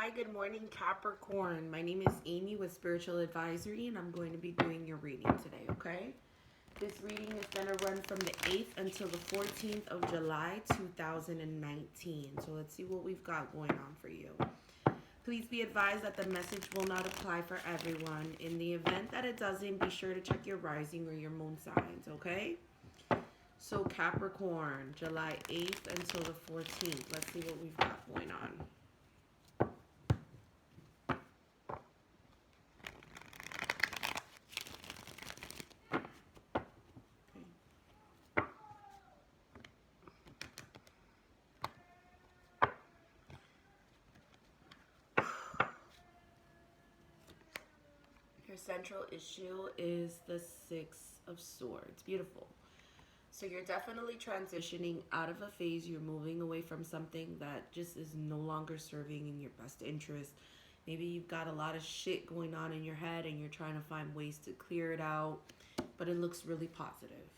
Hi, good morning, Capricorn. My name is Amy with Spiritual Advisory, and I'm going to be doing your reading today, okay? This reading is going to run from the 8th until the 14th of July, 2019. So let's see what we've got going on for you. Please be advised that the message will not apply for everyone. In the event that it doesn't, be sure to check your rising or your moon signs, okay? So Capricorn, July 8th until the 14th. Let's see what we've got going on. Your central issue is the Six of Swords. Beautiful. So you're definitely transitioning out of a phase. You're moving away from something that just is no longer serving in your best interest. Maybe you've got a lot of shit going on in your head and you're trying to find ways to clear it out, but it looks really positive.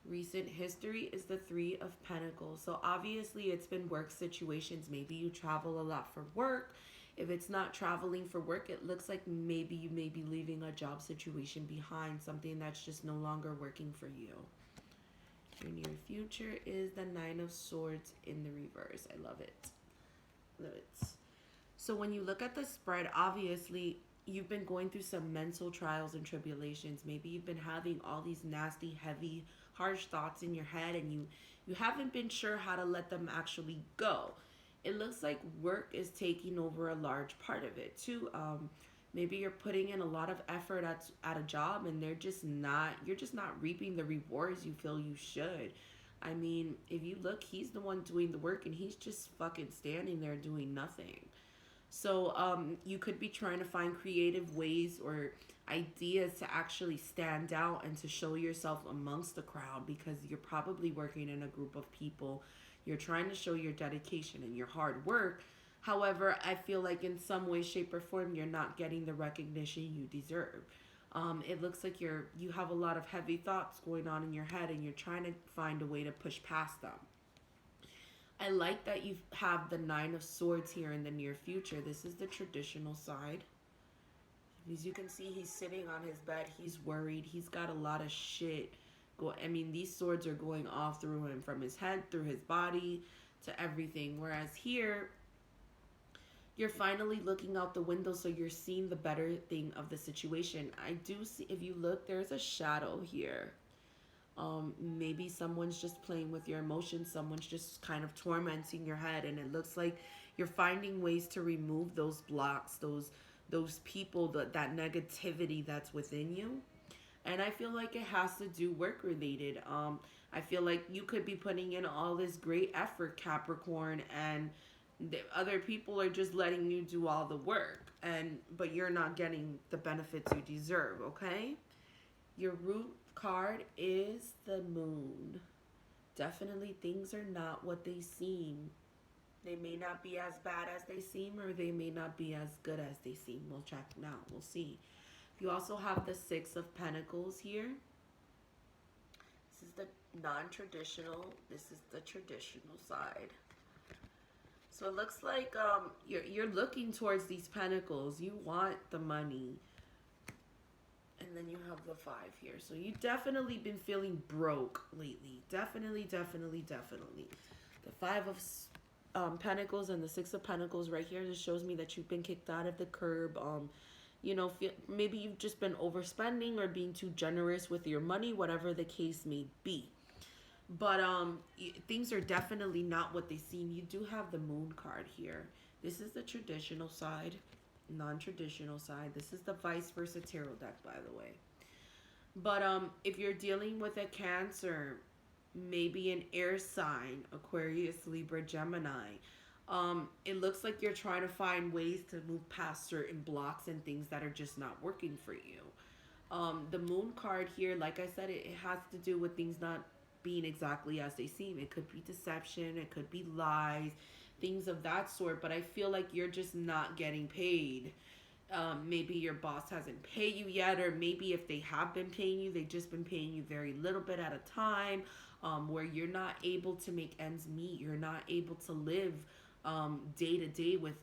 Recent history is the Three of Pentacles. So obviously it's been work situations. Maybe you travel a lot for work. If it's not traveling for work, it looks like maybe you may be leaving a job situation behind, something that's just no longer working for you. Your near future is the Nine of Swords in the reverse. I love it. Love it. So when you look at the spread, obviously you've been going through some mental trials and tribulations. Maybe you've been having all these nasty, heavy, harsh thoughts in your head and you haven't been sure how to let them actually go. It looks like work is taking over a large part of it too. Maybe you're putting in a lot of effort at a job and you're just not reaping the rewards you feel you should. I mean, if you look, he's the one doing the work and he's just fucking standing there doing nothing. So you could be trying to find creative ways or ideas to actually stand out and to show yourself amongst the crowd because you're probably working in a group of people. You're trying to show your dedication and your hard work. However, I feel like in some way, shape, or form, you're not getting the recognition you deserve. It looks like you have a lot of heavy thoughts going on in your head and you're trying to find a way to push past them. I like that you have the Nine of Swords here in the near future. This is the traditional side. As you can see, he's sitting on his bed. He's worried. He's got a lot of shit. These swords are going off through him, from his head, through his body, to everything. Whereas here, you're finally looking out the window, so you're seeing the better thing of the situation. I do see, if you look, there's a shadow here. Maybe someone's just playing with your emotions. Someone's just kind of tormenting your head, and it looks like you're finding ways to remove those blocks, those people, that negativity that's within you. And I feel like it has to do work related. I feel like you could be putting in all this great effort, Capricorn, and the other people are just letting you do all the work, but you're not getting the benefits you deserve. Okay. Your root card is the Moon. Definitely things are not what they seem. They may not be as bad as they seem, or they may not be as good as they seem. We'll check now. We'll see. You also have the Six of Pentacles here. This is the non-traditional. This is the traditional side. So it looks like you're looking towards these pentacles. You want the money. And then you have the Five here. So you've definitely been feeling broke lately. Definitely, definitely, definitely. The Five of Pentacles and the Six of Pentacles right here just shows me that you've been kicked out of the curb. Maybe you've just been overspending or being too generous with your money, whatever the case may be. But things are definitely not what they seem. You do have the Moon card here. This is the traditional side, non-traditional side. This is the vice versa tarot deck, by the way. But if you're dealing with a Cancer, maybe an air sign, Aquarius, Libra, Gemini, it looks like you're trying to find ways to move past certain blocks and things that are just not working for you. The Moon card here, like I said, it has to do with things not being exactly as they seem. It could be deception, it could be lies, things of that sort, but I feel like you're just not getting paid. Maybe your boss hasn't paid you yet, or maybe if they have been paying you, they've just been paying you very little bit at a time, where you're not able to make ends meet. You're not able to live day to day with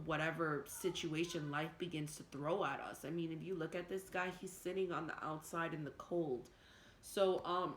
whatever situation life begins to throw at us. I mean, if you look at this guy, he's sitting on the outside in the cold. So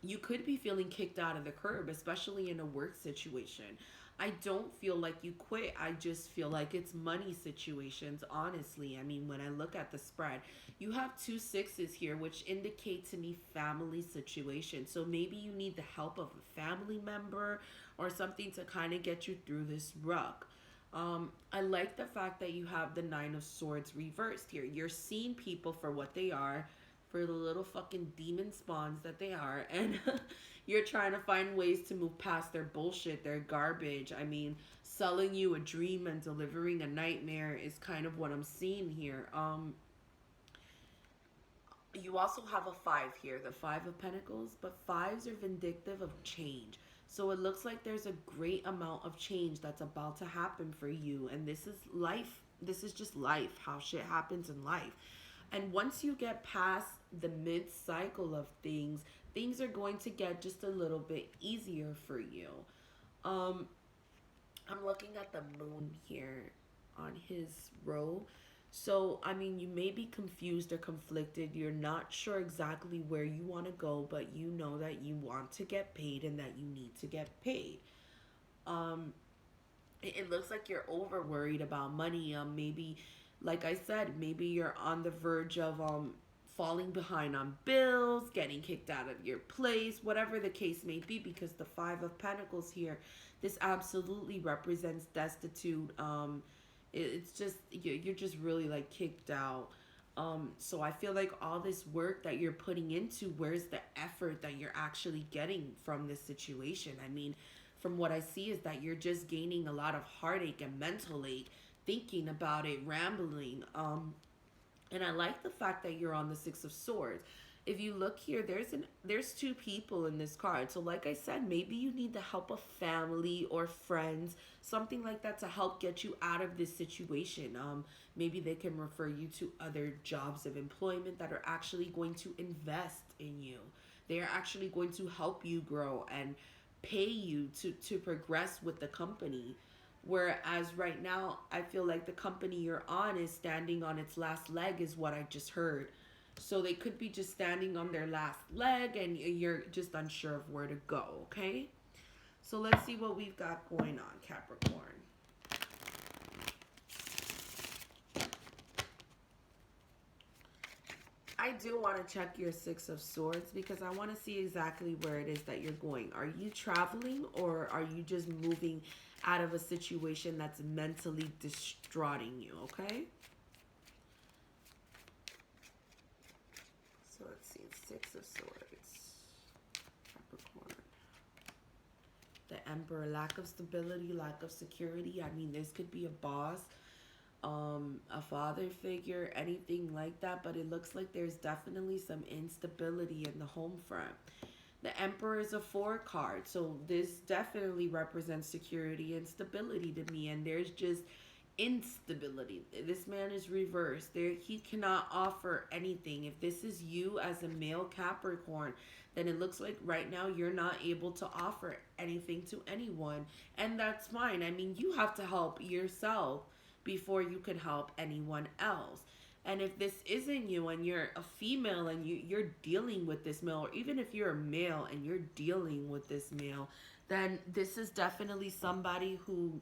you could be feeling kicked out of the curb, especially in a work situation. I don't feel like you quit. I just feel like it's money situations, honestly. I mean, when I look at the spread, you have two sixes here, which indicate to me family situation. So maybe you need the help of a family member or something to kind of get you through this rug. I like the fact that you have the Nine of Swords reversed here. You're seeing people for what they are, for the little fucking demon spawns that they are, and you're trying to find ways to move past their bullshit, their garbage. I mean, selling you a dream and delivering a nightmare is kind of what I'm seeing here. You also have a five here, the Five of Pentacles, but fives are vindictive of change. So it looks like there's a great amount of change that's about to happen for you. And this is life. This is just life, how shit happens in life. And once you get past the mid cycle of things, things are going to get just a little bit easier for you. Um, I'm looking at the moon here on his row. So, I mean, you may be confused or conflicted. You're not sure exactly where you want to go, but you know that you want to get paid and that you need to get paid. Um, it looks like you're over worried about money. Maybe, like I said, maybe you're on the verge of falling behind on bills, getting kicked out of your place, whatever the case may be, because the Five of Pentacles here, this absolutely represents destitute. It's just you're just really like kicked out. So I feel like all this work that you're putting into, where's the effort that you're actually getting from this situation? I mean, from what I see is that you're just gaining a lot of heartache and mental ache thinking about it, rambling. And I like the fact that you're on the Six of Swords. If you look here, there's two people in this card. So like I said, maybe you need the help of family or friends, something like that, to help get you out of this situation. Maybe they can refer you to other jobs of employment that are actually going to invest in you. They are actually going to help you grow and pay you to progress with the company. Whereas right now, I feel like the company you're on is standing on its last leg, is what I just heard. So they could be just standing on their last leg and you're just unsure of where to go, okay? So let's see what we've got going on, Capricorn. I do want to check your Six of Swords because I want to see exactly where it is that you're going. Are you traveling or are you just moving out of a situation that's mentally distraughting you, okay? So let's see, Six of Swords, Capricorn. The Emperor, lack of stability, lack of security. I mean, this could be a boss, a father figure, anything like that, but it looks like there's definitely some instability in the home front. The Emperor is a 4 card, so this definitely represents security and stability to me, and there's just instability. This man is reversed. He cannot offer anything. If this is you as a male Capricorn, then it looks like right now you're not able to offer anything to anyone, and that's fine. I mean, you have to help yourself before you can help anyone else. And if this isn't you and you're a female and you're dealing with this male, or even if you're a male and you're dealing with this male, then this is definitely somebody who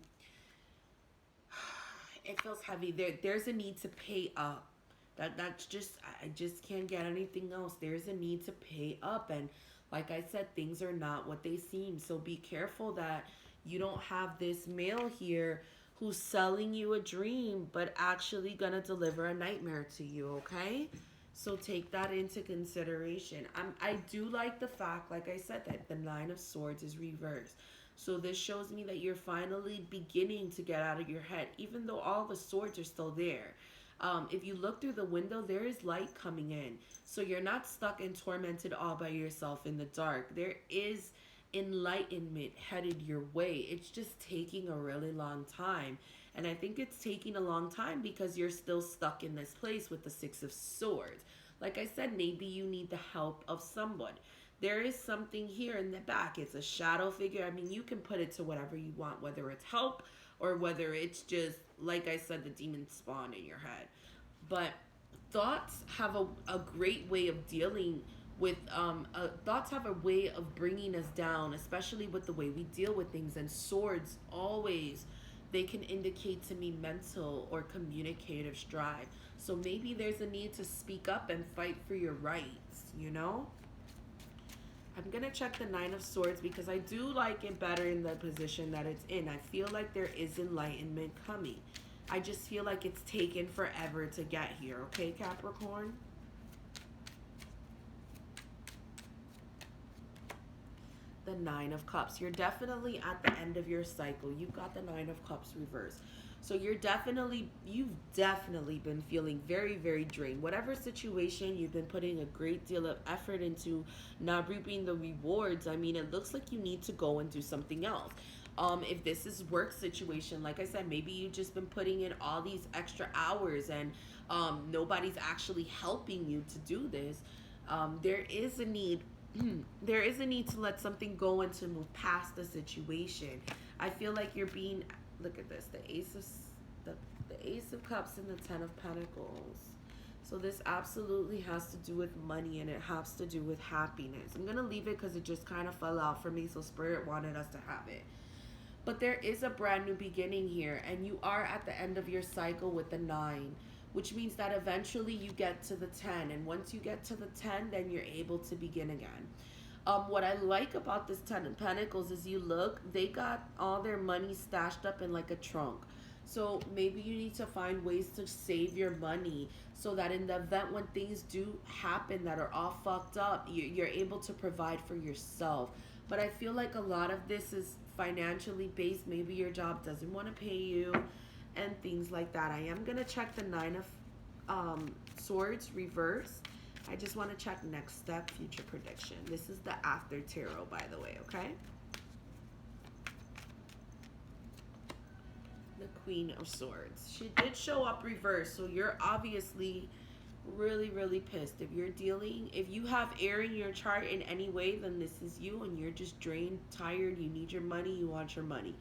it feels heavy. There's a need to pay up. That's just, I just can't get anything else. There's a need to pay up, and like I said, things are not what they seem. So be careful that you don't have this male here who's selling you a dream but actually gonna deliver a nightmare to you, okay? So take that into consideration. I do like the fact, like I said, that the Nine of Swords is reversed. So this shows me that you're finally beginning to get out of your head, even though all the swords are still there. If you look through the window, there is light coming in. So you're not stuck and tormented all by yourself in the dark. There is enlightenment headed your way. It's just taking a really long time. And I think it's taking a long time because you're still stuck in this place with the Six of Swords. Like I said, maybe you need the help of someone. there is something here in the back. It's a shadow figure. I mean, you can put it to whatever you want, whether it's help or whether it's just, like I said, the demon spawn in your head. But thoughts have a great way of dealing with thoughts have a way of bringing us down, especially with the way we deal with things. And swords always, they can indicate to me mental or communicative strive. So maybe there's a need to speak up and fight for your rights, you know? I'm gonna check the Nine of Swords because I do like it better in the position that it's in. I feel like there is enlightenment coming. I just feel like it's taken forever to get here, okay, Capricorn? The Nine of Cups. You're definitely at the end of your cycle. You've got the Nine of Cups reversed. So you've definitely been feeling very, very drained. Whatever situation you've been putting a great deal of effort into, not reaping the rewards. I mean, it looks like you need to go and do something else. If this is work situation, like I said, maybe you've just been putting in all these extra hours and nobody's actually helping you to do this. There is a need. There is a need to let something go and to move past the situation. I feel like you're being, look at this, the Ace of Cups and the Ten of Pentacles. So this absolutely has to do with money, and it has to do with happiness. I'm going to leave it because it just kind of fell out for me, so Spirit wanted us to have it. But there is a brand new beginning here, and you are at the end of your cycle with the 9, which means that eventually you get to the 10. And once you get to the 10, then you're able to begin again. What I like about this 10 of Pentacles is you look, they got all their money stashed up in like a trunk. So maybe you need to find ways to save your money so that in the event when things do happen that are all fucked up, you're able to provide for yourself. But I feel like a lot of this is financially based. Maybe your job doesn't want to pay you and things like that. I am going to check the 9 of Swords reverse. I just want to check next step, future prediction. This is the after tarot, by the way, okay? The Queen of Swords. She did show up reversed, so you're obviously really, really pissed. If you have air in your chart in any way, then this is you, and you're just drained, tired, you need your money, you want your money.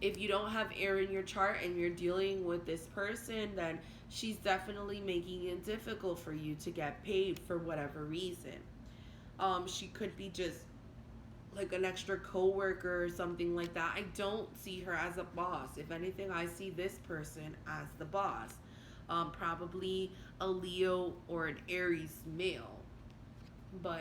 If you don't have air in your chart and you're dealing with this person, then she's definitely making it difficult for you to get paid for whatever reason. She could be just like an extra coworker or something like that. I don't see her as a boss. If anything, I see this person as the boss. Probably a Leo or an Aries male. But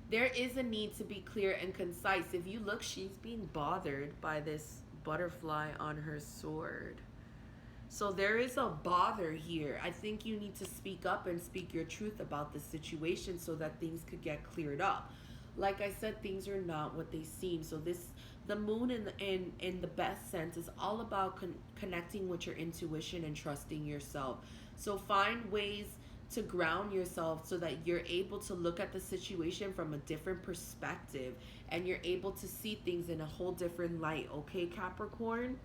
there is a need to be clear and concise. If you look, she's being bothered by this butterfly on her sword. So there is a bother here. I think you need to speak up and speak your truth about the situation so that things could get cleared up. Like I said, things are not what they seem. So the moon in the best sense is all about connecting with your intuition and trusting yourself. So find ways to ground yourself so that you're able to look at the situation from a different perspective and you're able to see things in a whole different light, okay, Capricorn?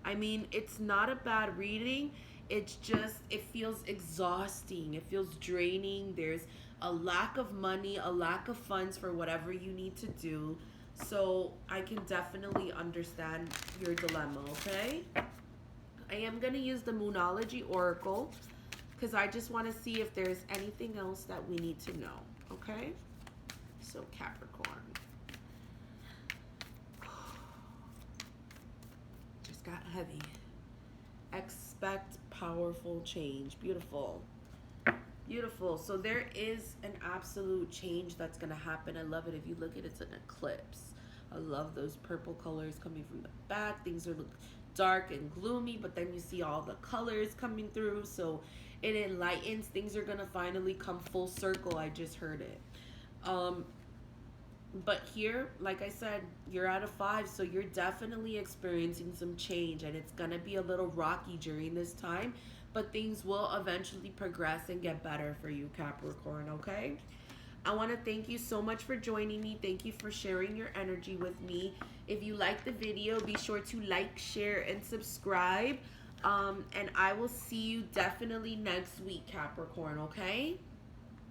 I mean, it's not a bad reading. It's just, it feels exhausting. It feels draining. There's a lack of money, a lack of funds for whatever you need to do. So I can definitely understand your dilemma, okay? I am going to use the Moonology Oracle because I just want to see if there's anything else that we need to know, okay? So Capricorn. Just got heavy. Expect powerful change. Beautiful. Beautiful. So there is an absolute change that's going to happen. I love it. If you look at it, it's an eclipse. I love those purple colors coming from the back. Things are dark and gloomy, but then you see all the colors coming through. So it enlightens. Things are going to finally come full circle. I just heard it. But here, like I said, you're at a 5, so you're definitely experiencing some change, and it's going to be a little rocky during this time, but things will eventually progress and get better for you, Capricorn, okay? I want to thank you so much for joining me. Thank you for sharing your energy with me. If you like the video, be sure to like, share, and subscribe. And I will see you definitely next week, Capricorn, okay?